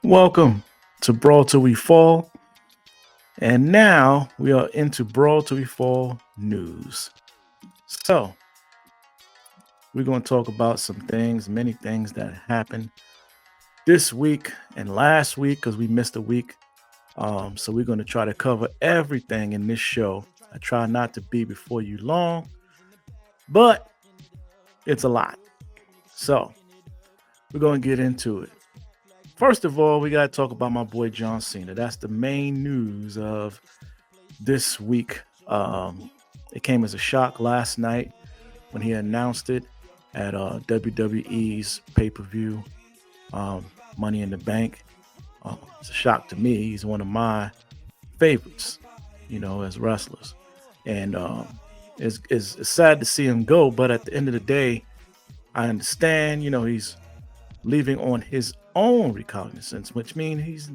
Welcome to Brawl Till We Fall. And now we are into Brawl Till We Fall news. So we're going to talk about some things, many things that happened this week and last week because we missed a week. So we're going to try to cover everything in this show. I try not to be before you long, but it's a lot. So we're going to get into it. First of all, we got to talk about my boy John Cena. That's the main news of this week. It came as a shock last night when he announced it at WWE's pay-per-view, Money in the Bank. It's a shock to me. He's one of my favorites, as wrestlers. And it's sad to see him go, but at the end of the day, I understand, he's leaving on his own recognizance, which means he's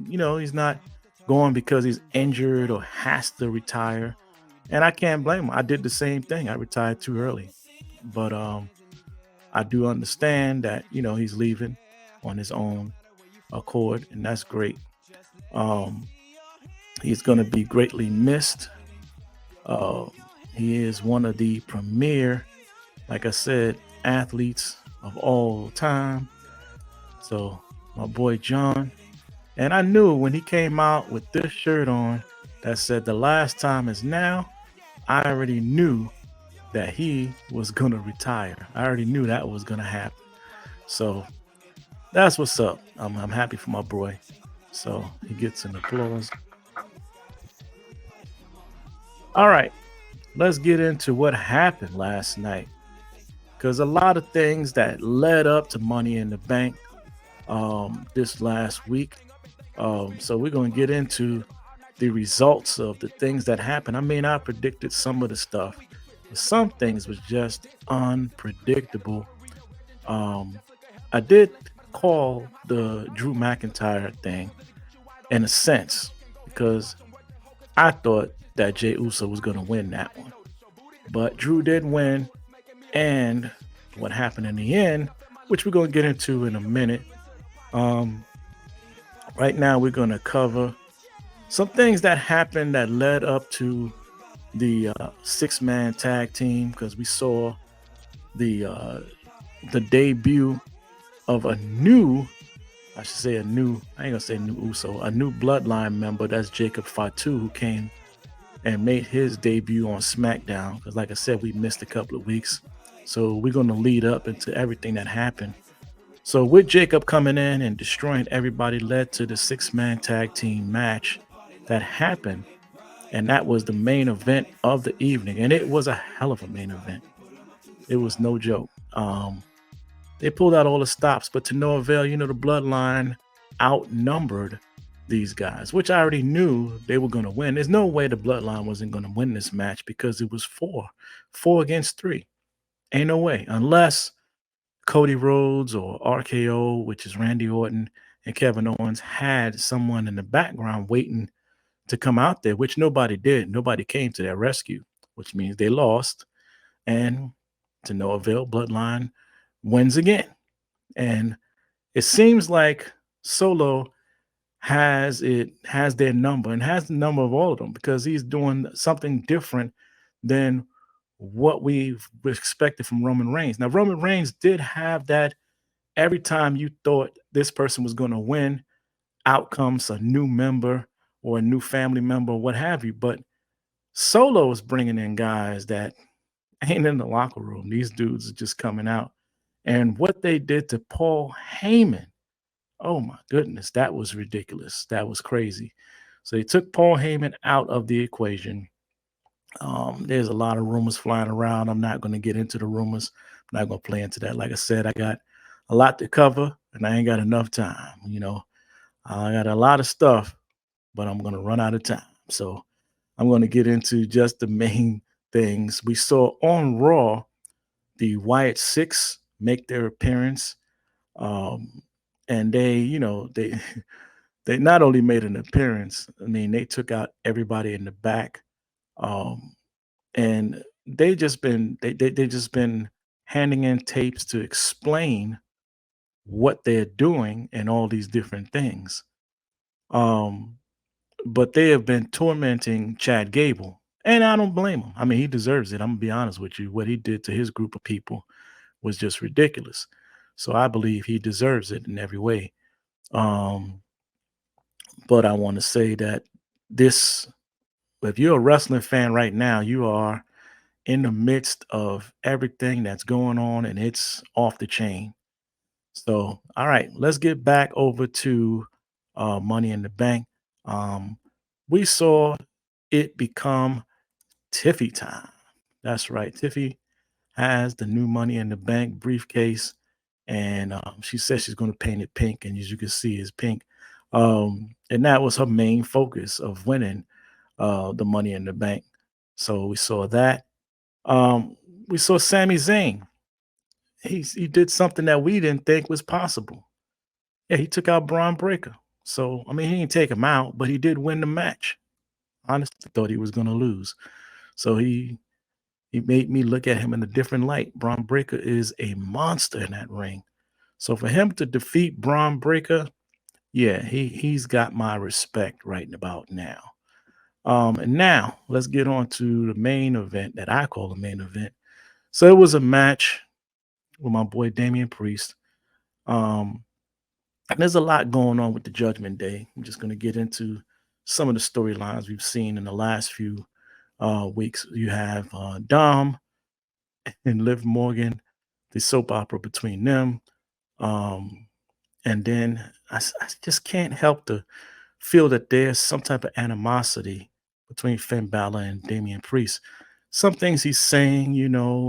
not going because he's injured or has to retire. And I can't blame him. I did the same thing. I retired too early. But I do understand that, he's leaving on his own accord, and that's great. He's going to be greatly missed. He is one of the premier, like I said, athletes of all time. So my boy John, and I knew when he came out with this shirt on that said the last time is now, I already knew that he was going to retire. I already knew that was going to happen. So that's what's up. I'm happy for my boy. So he gets an applause. All right, let's get into what happened last night. Because a lot of things that led up to Money in the Bank this last week. So we're going to get into the results of the things that happened. I mean, I predicted some of the stuff, but some things was just unpredictable. I did call the Drew McIntyre thing in a sense because I thought that Jey Uso was going to win that one, but Drew did win. And what happened in the end, which we're going to get into in a minute. Right now, we're going to cover some things that happened that led up to the six-man tag team, because we saw the debut of a new bloodline member. That's Jacob Fatu, who came and made his debut on SmackDown. Because like I said, we missed a couple of weeks. So we're going to lead up into everything that happened. So with Jacob coming in and destroying everybody led to the six-man tag team match that happened. And that was the main event of the evening. And it was a hell of a main event. It was no joke. They pulled out all the stops, but to no avail. The bloodline outnumbered these guys, which I already knew they were going to win. There's no way the bloodline wasn't going to win this match because it was four against three. Ain't no way, unless Cody Rhodes or RKO, which is Randy Orton and Kevin Owens, had someone in the background waiting to come out there, which nobody did. Nobody came to their rescue, which means they lost. And to no avail, Bloodline wins again. And it seems like Solo has their number and has the number of all of them, because he's doing something different than what we've expected from Roman Reigns. Now, Roman Reigns did have that every time you thought this person was going to win, out comes a new member or a new family member or what have you. But Solo is bringing in guys that ain't in the locker room. These dudes are just coming out. And what they did to Paul Heyman, oh my goodness, that was ridiculous. That was crazy. So they took Paul Heyman out of the equation. There's a lot of rumors flying around. I'm not going to get into the rumors. I'm not going to play into that. Like I said, I got a lot to cover and I ain't got enough time. I got a lot of stuff, but I'm going to run out of time. So I'm going to get into just the main things. We saw on Raw the Wyatt Six make their appearance. And they they not only made an appearance, I mean, they took out everybody in the back. And they just been handing in tapes to explain what they're doing and all these different things. Um, but they have been tormenting Chad Gable, and I don't blame him. I mean, he deserves it. I'm gonna be honest with you. What he did to his group of people was just ridiculous. So I believe he deserves it in every way. Um, but I want to say that this, if you're a wrestling fan right now, you are in the midst of everything that's going on and it's off the chain. So, all right, let's get back over to Money in the Bank. Um, we saw it become Tiffy time. That's right. Tiffy has the new Money in the Bank briefcase, and she says she's going to paint it pink, and as you can see, it's pink. And that was her main focus of winning the Money in the Bank. So we saw that. Um, we saw Sami Zayn. He did something that we didn't think was possible. Yeah, he took out Braun Breaker. So I mean, he didn't take him out, but he did win the match. Honestly, thought he was going to lose. So he made me look at him in a different light. Braun Breaker is a monster in that ring. So for him to defeat Braun Breaker, yeah, he's got my respect right about now. And now let's get on to the main event that I call the main event. So it was a match with my boy Damian Priest. Um, and there's a lot going on with the Judgment Day. I'm just going to get into some of the storylines we've seen in the last few weeks. You have Dom and Liv Morgan, the soap opera between them. Um, and then I just can't help to feel that there's some type of animosity between Finn Balor and Damian Priest. Some things he's saying,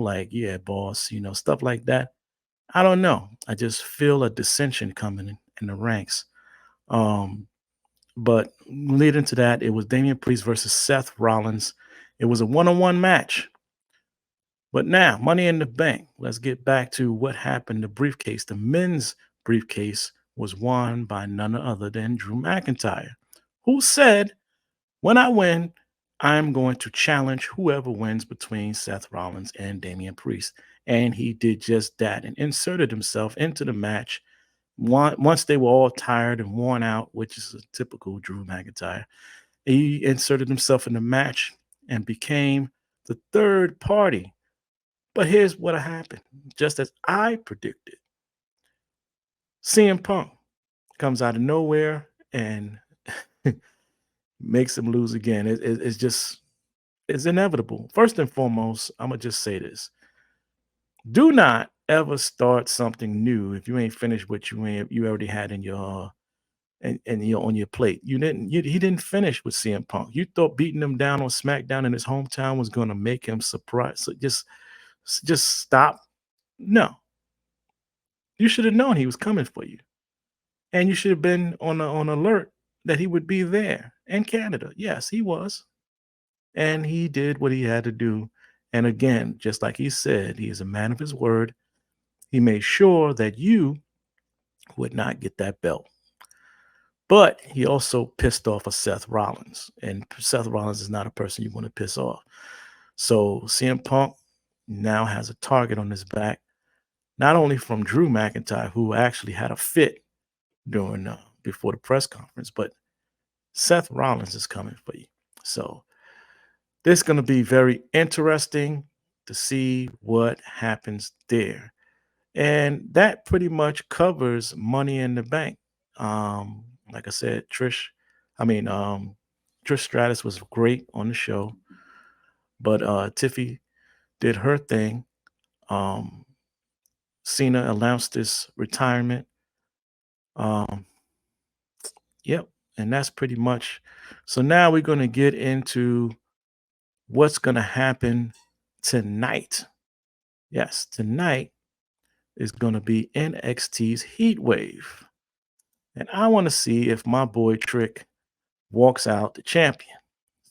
like, yeah, boss, stuff like that. I don't know. I just feel a dissension coming in the ranks. Um, but leading to that, it was Damian Priest versus Seth Rollins. It was a one-on-one match. But now, Money in the Bank. Let's get back to what happened. The briefcase, the men's briefcase, was won by none other than Drew McIntyre, who said, when I win, I'm going to challenge whoever wins between Seth Rollins and Damian Priest. And he did just that and inserted himself into the match. Once they were all tired and worn out, which is a typical Drew McIntyre, he inserted himself in the match and became the third party. But here's what happened. Just as I predicted, CM Punk comes out of nowhere and makes him lose again. It's just, it's inevitable. First and foremost, I'm going to just say this. Do not ever start something new if you ain't finished what you already had in your and you're on your plate. He didn't finish with CM Punk. You thought beating him down on SmackDown in his hometown was going to make him surprised. So just stop. No, you should have known he was coming for you, and you should have been on alert that he would be there in Canada. Yes, he was, and he did what he had to do. And again, just like he said, he is a man of his word. He made sure that you would not get that belt. But he also pissed off a Seth Rollins, and Seth Rollins is not a person you want to piss off. So CM Punk now has a target on his back, not only from Drew McIntyre, who actually had a fit during before the press conference, but Seth Rollins is coming for you. So this is going to be very interesting to see what happens there. And that pretty much covers Money in the Bank. Like I said, Trish Stratus was great on the show, but Tiffy did her thing. Um, CENA announced his retirement. Um, yep, and that's pretty much. So now we're going to get into what's going to happen tonight. Yes, tonight is going to be NXT's Heat Wave. And I want to see if my boy Trick walks out the champion.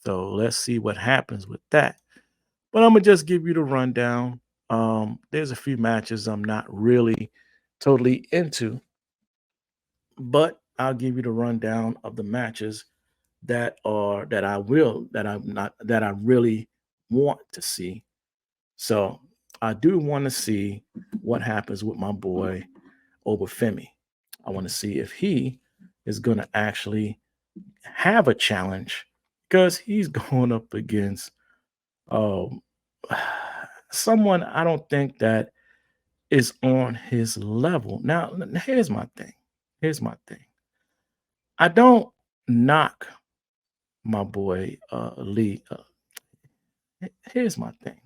So let's see what happens with that. But I'm going to just give you the rundown. There's a few matches I'm not really totally into, but I'll give you the rundown of the matches that I really want to see. So I do want to see what happens with my boy Obafemi. I want to see if he is going to actually have a challenge because he's going up against um, someone I don't think that is on his level. Now, here's my thing. Here's my thing. I don't knock my boy Lee. Here's my thing.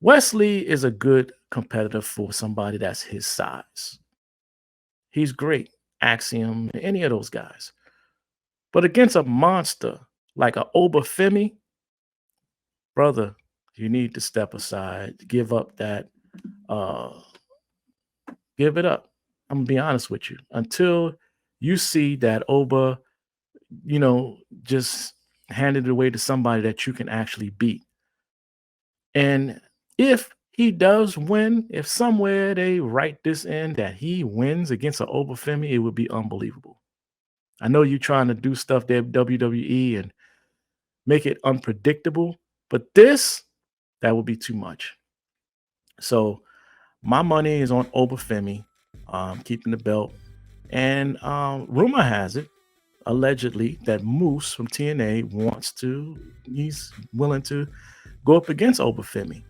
Wesley is a good competitor for somebody that's his size. He's great. Axiom, any of those guys. But against a monster like a Obafemi, brother, you need to step aside, give up that, uh, give it up. I'm gonna be honest with you. Until you see that Oba, just handed it away to somebody that you can actually beat. And if he does win, if somewhere they write this in that he wins against an Obafemi, it would be unbelievable. I know you're trying to do stuff there, WWE, and make it unpredictable, but that would be too much. So my money is on Obafemi, keeping the belt. And rumor has it, allegedly, that Moose from TNA he's willing to go up against Obafemi.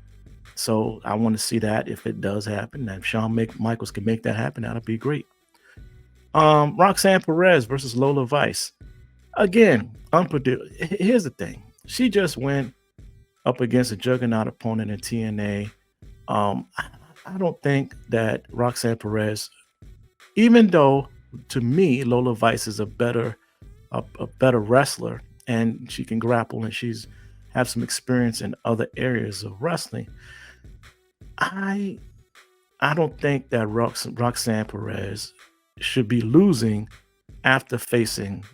So I want to see that if it does happen. And if Michaels can make that happen, that'll be great. Roxanne Perez versus Lola Vice. Again, unpredictable. Here's the thing. She just went up against a juggernaut opponent in TNA. I don't think that Roxanne Perez, even though to me Lola Vice is a better wrestler and she can grapple and she's have some experience in other areas of wrestling, I don't think that Roxanne Perez should be losing after facing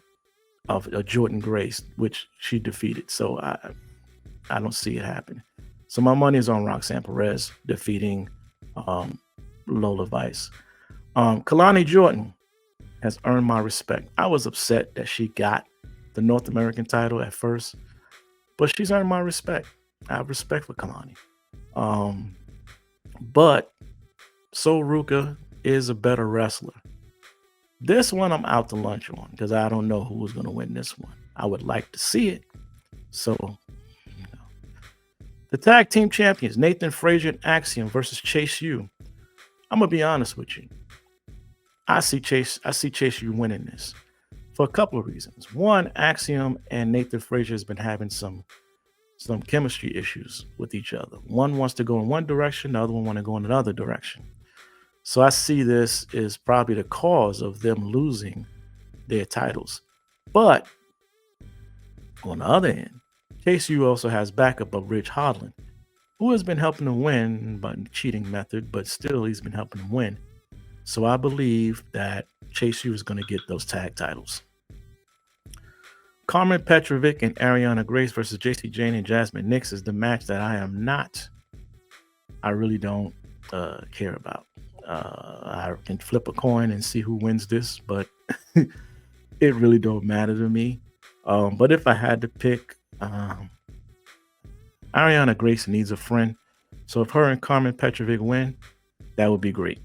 of a Jordan Grace, which she defeated. So I don't see it happening. So my money is on Roxanne Perez defeating Lola Vice. Kalani Jordan has earned my respect. I was upset that she got the North American title at first, but she's earned my respect. I have respect for Kalani. But Sol Ruka is a better wrestler. This one I'm out to lunch on because I don't know who's going to win this one. I would like to see it. So, the tag team champions, Nathan Frazier and Axiom versus Chase U. I'm going to be honest with you. I see Chase U winning this for a couple of reasons. One, Axiom and Nathan Frazier has been having some chemistry issues with each other. One wants to go in one direction, the other one want to go in another direction. So I see this is probably the cause of them losing their titles. But on the other end, Chase U also has backup of Ridge Holland, who has been helping him win by cheating method, but still he's been helping him win. So I believe that Chase U is going to get those tag titles. Carmen Petrovic and Ariana Grace versus JC Jane and Jasmine Nix is the match that I really don't care about. I can flip a coin and see who wins this, but it really don't matter to me. But if I had to pick, Ariana Grace needs a friend. So if her and Carmen Petrovic win, that would be great.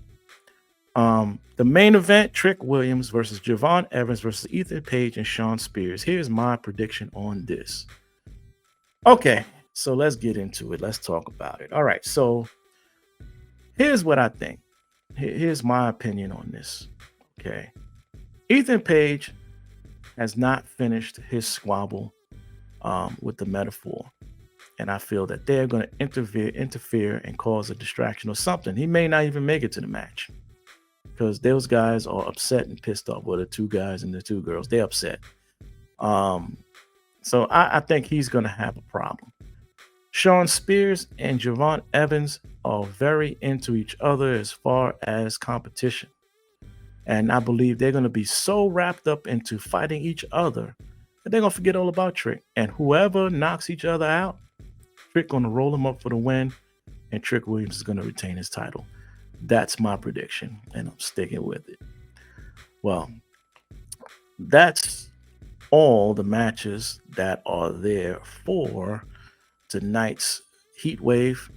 The main event, Trick Williams versus Javon Evans versus Ethan Page and Shawn Spears. Here's my prediction on this. Okay, so let's get into it. Let's talk about it. All right, so here's what I think. Here's my opinion on this. Okay. Ethan Page has not finished his squabble with the Metaphor. And I feel that they're going to interfere and cause a distraction or something. He may not even make it to the match because those guys are upset and pissed off. Well, the two guys and the two girls, they're upset. So I think he's going to have a problem. Shawn Spears and Javon Evans are very into each other as far as competition. And I believe they're going to be so wrapped up into fighting each other that they're going to forget all about Trick. And whoever knocks each other out, Trick going to roll him up for the win, and Trick Williams is going to retain his title. That's my prediction, and I'm sticking with it. Well, that's all the matches that are there for tonight's Heat Wave.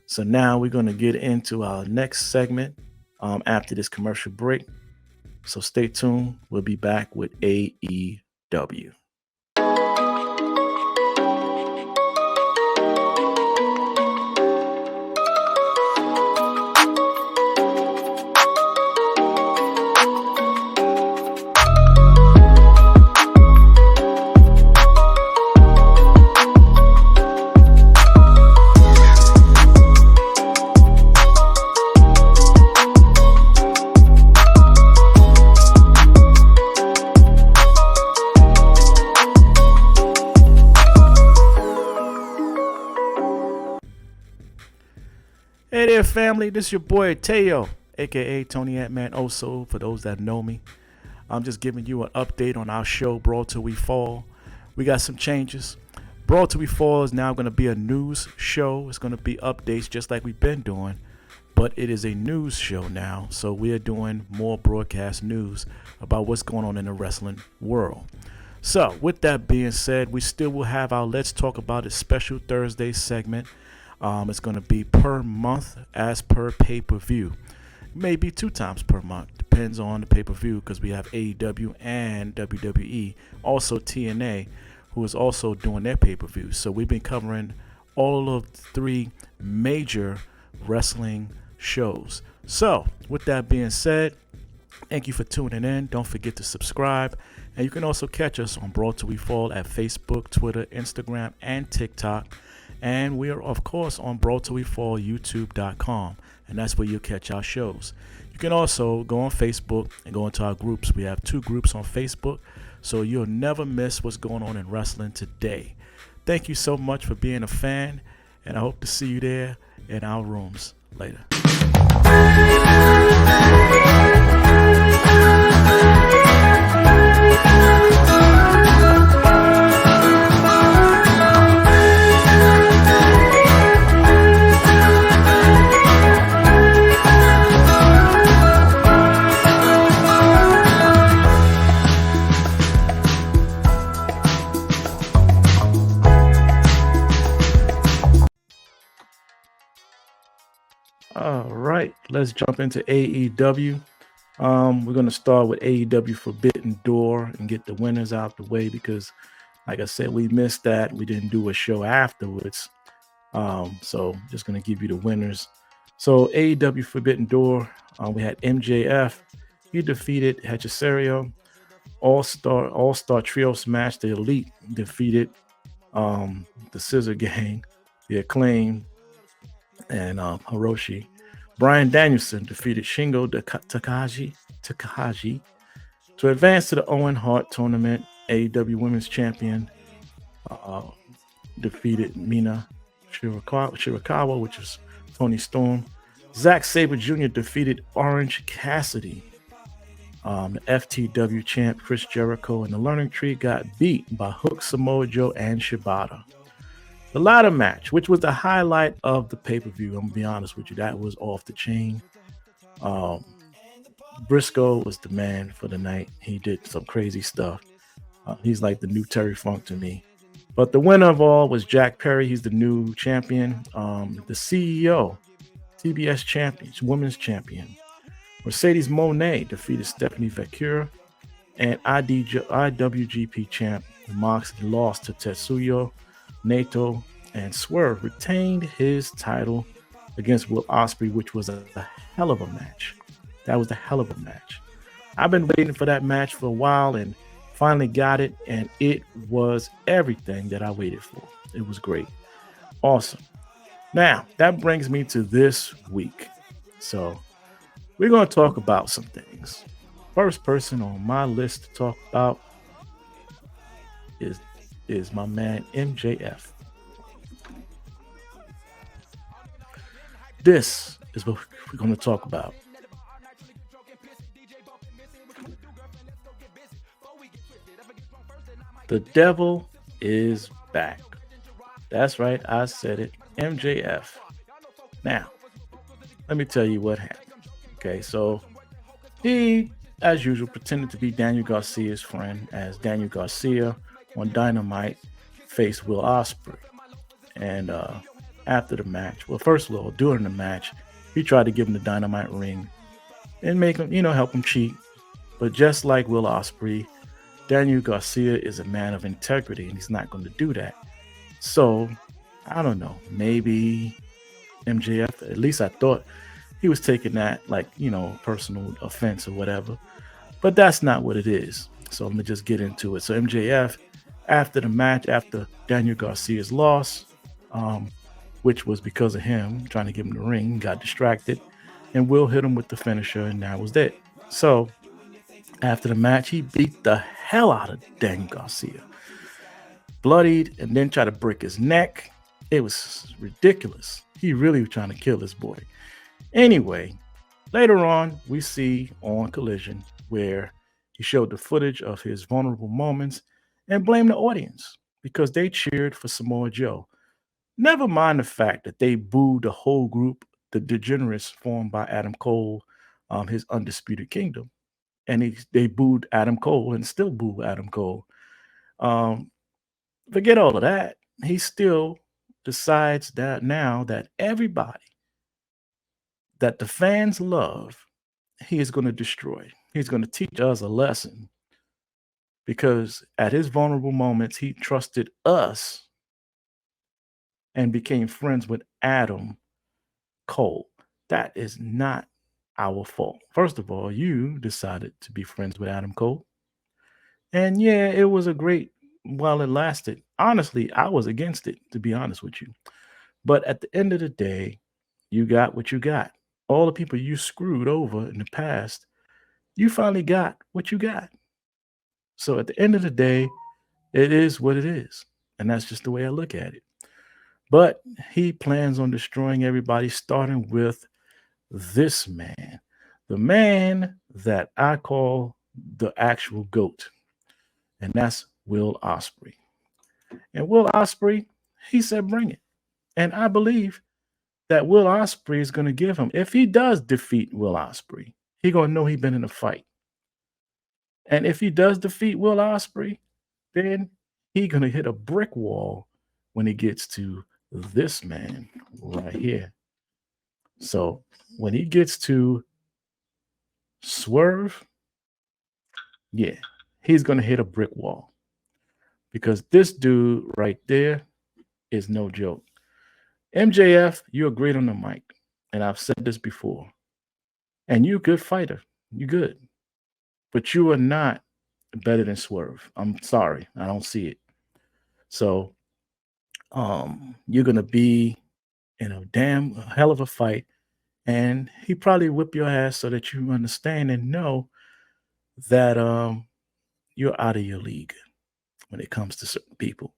So now we're going to get into our next segment after this commercial break. So stay tuned. We'll be back with AEW. Hey there, family. This is your boy Teo, aka Tony Ant-Man Oso, for those that know me. I'm just giving you an update on our show, Brawl Till We Fall. We got some changes. Brawl Till We Fall is now going to be a news show. It's going to be updates just like we've been doing, but it is a news show now. So we are doing more broadcast news about what's going on in the wrestling world. So with that being said, we still will have our Let's Talk About It special Thursday segment. It's going to be per month as per pay-per-view. Maybe 2 times per month. Depends on the pay-per-view because we have AEW and WWE. Also TNA, who is also doing their pay-per-views. So we've been covering all of the 3 major wrestling shows. So with that being said, thank you for tuning in. Don't forget to subscribe. And you can also catch us on Brawl Till We Fall at Facebook, Twitter, Instagram, and TikTok. And we are, of course, on Brawl Till We Fall, YouTube.com. And that's where you'll catch our shows. You can also go on Facebook and go into our groups. We have 2 groups on Facebook, so you'll never miss what's going on in wrestling today. Thank you so much for being a fan, and I hope to see you there in our rooms later. All right, let's jump into AEW. We're going to start with AEW Forbidden Door and get the winners out the way because, like I said, we missed that. We didn't do a show afterwards. So just going to give you the winners. So AEW Forbidden Door, we had MJF. He defeated Hechisario. All-Star Trios match. The Elite defeated the Scissor Gang, the Acclaim, and Hiroshi. Bryan Danielson defeated Shingo Takagi to advance to the Owen Hart Tournament. AEW Women's Champion defeated Mina Shirakawa, which is Toni Storm. Zack Sabre Jr. defeated Orange Cassidy. The FTW champ Chris Jericho and the Learning Tree got beat by Hook, Samoa Joe, and Shibata. The ladder match, which was the highlight of the pay-per-view, I'm going to be honest with you, that was off the chain. Briscoe was the man for the night. He did some crazy stuff. He's like the new Terry Funk to me. But the winner of all was Jack Perry. He's the new champion. The CEO, TBS champion, women's champion. Mercedes Moné defeated Stephanie Vecchia. And IWGP champ Moxley lost to Tetsuya Naito, and Swerve retained his title against Will Ospreay, which was a hell of a match. That was a hell of a match. I've been waiting for that match for a while and finally got it, and it was everything that I waited for. It was great. Awesome. Now, that brings me to this week. So, we're going to talk about some things. First person on my list to talk about is my man MJF. This is what we're going to talk about. The devil is back. That's right, I said it. MJF. Now, let me tell you what happened. Okay, so he, as usual, pretended to be Daniel Garcia's friend as Daniel Garcia on Dynamite faced Will Ospreay. And after the match, well, first of all, during the match, he tried to give him the Dynamite ring and make him, help him cheat. But just like Will Ospreay, Daniel Garcia is a man of integrity and he's not going to do that. So I don't know. Maybe MJF, at least I thought he was taking that like, personal offense or whatever. But that's not what it is. So let me just get into it. So MJF, after the match, after Daniel Garcia's loss, um, which was because of him trying to give him the ring, got distracted, and Will hit him with the finisher, and that was it. So after the match, he beat the hell out of Daniel Garcia, bloodied, and then tried to break his neck. It was ridiculous. He really was trying to kill this boy. Anyway, later on, we see on Collision where he showed the footage of his vulnerable moments and blamed the audience because they cheered for Samoa Joe. Never mind the fact that they booed the whole group, the Degenerates formed by Adam Cole, his Undisputed Kingdom. And they booed Adam Cole and still boo Adam Cole. Um, Forget all of that. He still decides that now that everybody that the fans love, he is going to destroy. He's going to teach us a lesson because at his vulnerable moments, he trusted us and became friends with Adam Cole. That is not our fault. First of all, you decided to be friends with Adam Cole. And yeah, it was a great while it lasted. Honestly, I was against it, to be honest with you. But at the end of the day, you got what you got. All the people you screwed over in the past, you finally got what you got. So at the end of the day, it is what it is. And that's just the way I look at it. But he plans on destroying everybody, starting with this man, the man that I call the actual GOAT, and that's Will Ospreay. And Will Ospreay, he said, bring it. And I believe that Will Ospreay is going to give him, if he does defeat Will Ospreay, he going to know he been in a fight. And if he does defeat Will Ospreay, then he going to hit a brick wall when he gets to this man right here. So when he gets to Swerve, yeah, he's going to hit a brick wall because this dude right there is no joke. MJF, you're great on the mic, and I've said this before, and you're a good fighter. You're good, but you are not better than Swerve. I'm sorry, I don't see it. So, you're gonna be in a damn hell of a fight, and he probably whip your ass so that you understand and know that you're out of your league when it comes to certain people.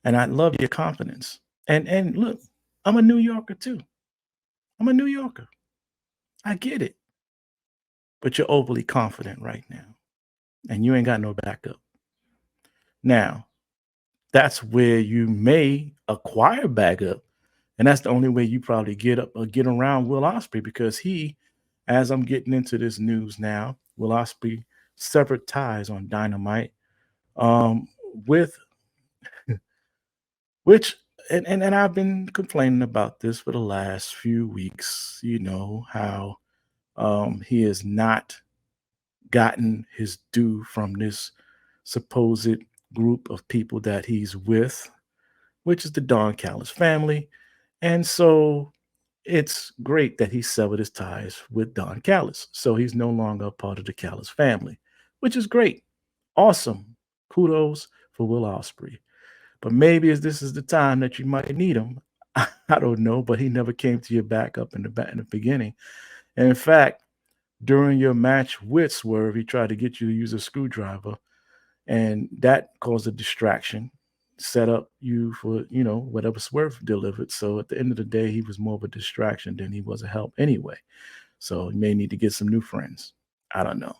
And I love your confidence. And look, I'm a New Yorker too. I'm a New Yorker. I get it. But you're overly confident right now. And you ain't got no backup. Now, that's where you may acquire backup. And that's the only way you probably get up or get around Will Ospreay because he, as I'm getting into this news now, Will Ospreay severed ties on Dynamite with which and I've been complaining about this for the last few weeks, how he has not gotten his due from this supposed group of people that he's with, which is the Don Callis family. And so it's great that he severed his ties with Don Callis. So he's no longer a part of the Callis family, which is great. Awesome. Kudos for Will Ospreay. But maybe as this is the time that you might need him. I don't know, but he never came to your backup in the beginning. And in fact, during your match with Swerve, he tried to get you to use a screwdriver, and that caused a distraction, set up you for, whatever Swerve delivered. So at the end of the day, he was more of a distraction than he was a help anyway. So you may need to get some new friends. I don't know.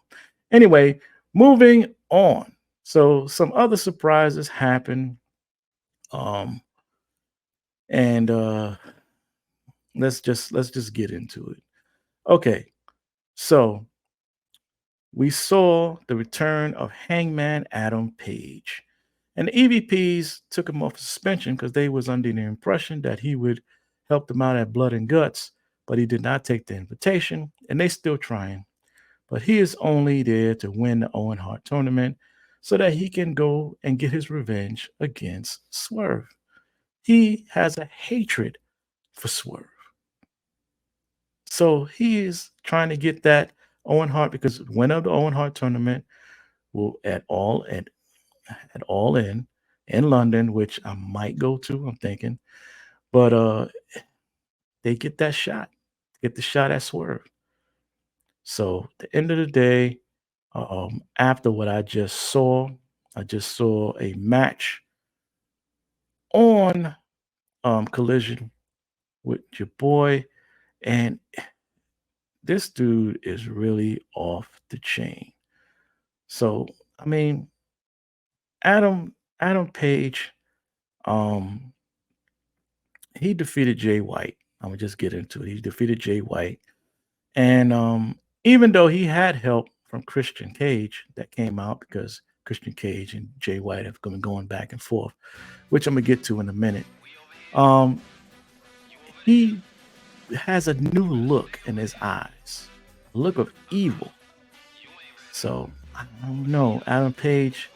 Anyway, moving on. So some other surprises happened. And let's just get into it. Okay. So we saw the return of Hangman Adam Page. And the EVPs took him off suspension because they was under the impression that he would help them out at Blood and Guts, but he did not take the invitation, and they still trying. but he is only there to win the Owen Hart tournament so that he can go and get his revenge against Swerve. He has a hatred for Swerve. So he is trying to get that Owen Hart because the winner of the Owen Hart tournament will at all in London, which I might go to, I'm thinking. But they get that shot, get the shot at Swerve. So at the end of the day, after what I just saw a match on Collision with your boy, and this dude is really off the chain. So I mean, Adam Page, um, he defeated Jay White. I'm gonna just get into it. He defeated Jay White, and even though he had help from Christian Cage that came out because Christian Cage and Jay White have been going back and forth, which I'm gonna get to in a minute. Um, he has a new look in his eyes, a look of evil. So I don't know. Adam Page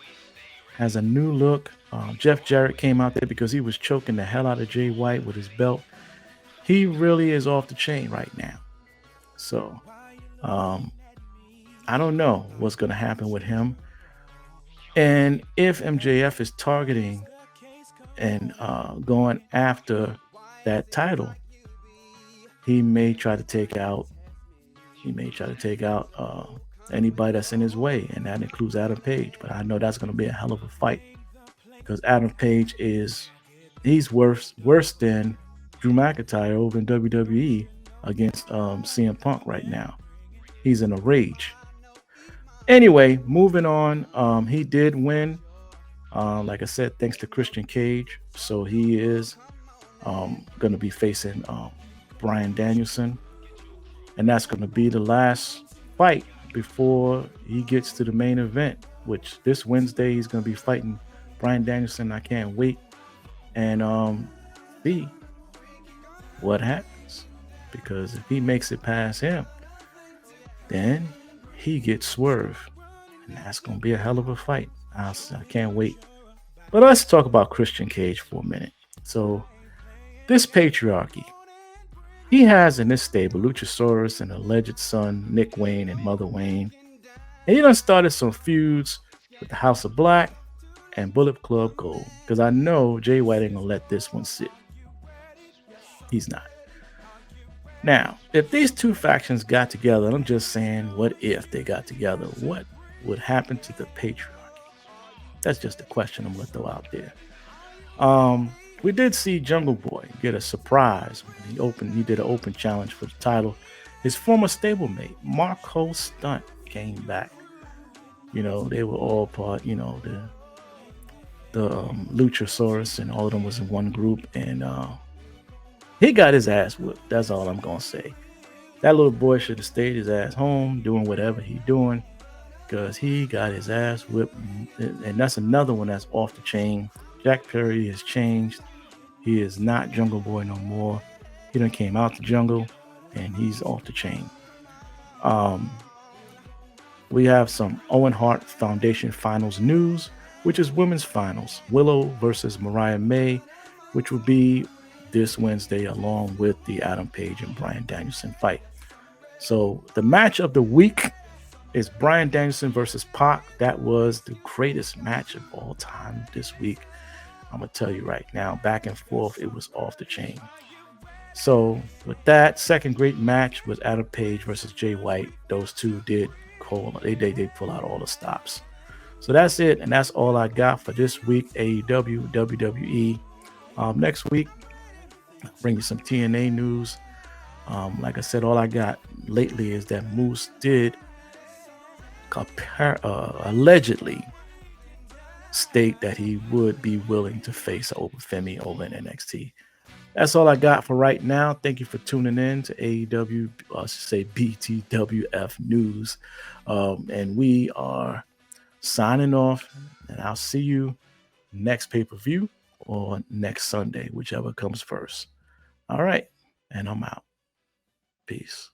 has a new look. Jeff Jarrett came out there because he was choking the hell out of Jay White with his belt. He really is off the chain right now. So um, I don't know what's going to happen with him. And if MJF is targeting and going after that title, he may try to take out. Anybody that's in his way, and that includes Adam Page. But I know that's going to be a hell of a fight because Adam Page he's worse than Drew McIntyre over in WWE against CM Punk right now. He's in a rage. Anyway, moving on. He did win. Like I said, thanks to Christian Cage. So he is going to be facing Bryan Danielson. And that's going to be the last fight before he gets to the main event, which this Wednesday he's going to be fighting Bryan Danielson. I can't wait and see what happens, because if he makes it past him, then he gets Swerve, and that's going to be a hell of a fight. I can't wait. But let's talk about Christian Cage for a minute. So this patriarchy, he has in this stable Luchasaurus and alleged son Nick Wayne and Mother Wayne. And he done started some feuds with the House of Black and Bullet Club Gold. Because I know Jay White ain't gonna let this one sit. He's not. Now, if these two factions got together, and I'm just saying, what if they got together? What would happen to the patriarchy? That's just a question I'm gonna throw out there. We did see Jungle Boy get a surprise when he did an open challenge for the title. His former stablemate, Marco Stunt, came back. You know, they were all part, the Luchasaurus, and all of them was in one group, and he got his ass whipped. That's all I'm gonna say. That little boy should have stayed his ass home doing whatever he doing, because he got his ass whipped. And that's another one that's off the chain. Jack Perry has changed. He is not Jungle Boy no more. He done came out the jungle, and he's off the chain. We have some Owen Hart Foundation Finals news, which is women's finals. Willow versus Mariah May, which will be this Wednesday, along with the Adam Page and Bryan Danielson fight. So the match of the week is Bryan Danielson versus Pac. That was the greatest match of all time this week. I'm going to tell you right now, back and forth, it was off the chain. So with that, second great match was Adam Page versus Jay White. Those two did they pull out all the stops. So that's it, and that's all I got for this week, AEW, WWE. Next week, I'll bring you some TNA news. Like I said, all I got lately is that Moose did allegedly state that he would be willing to face Obafemi over in NXT. That's all I got for right now. Thank you for tuning in to AEW, I should say BTWF News. And we are signing off, and I'll see you next pay-per-view or next Sunday, whichever comes first. All right, and I'm out. Peace.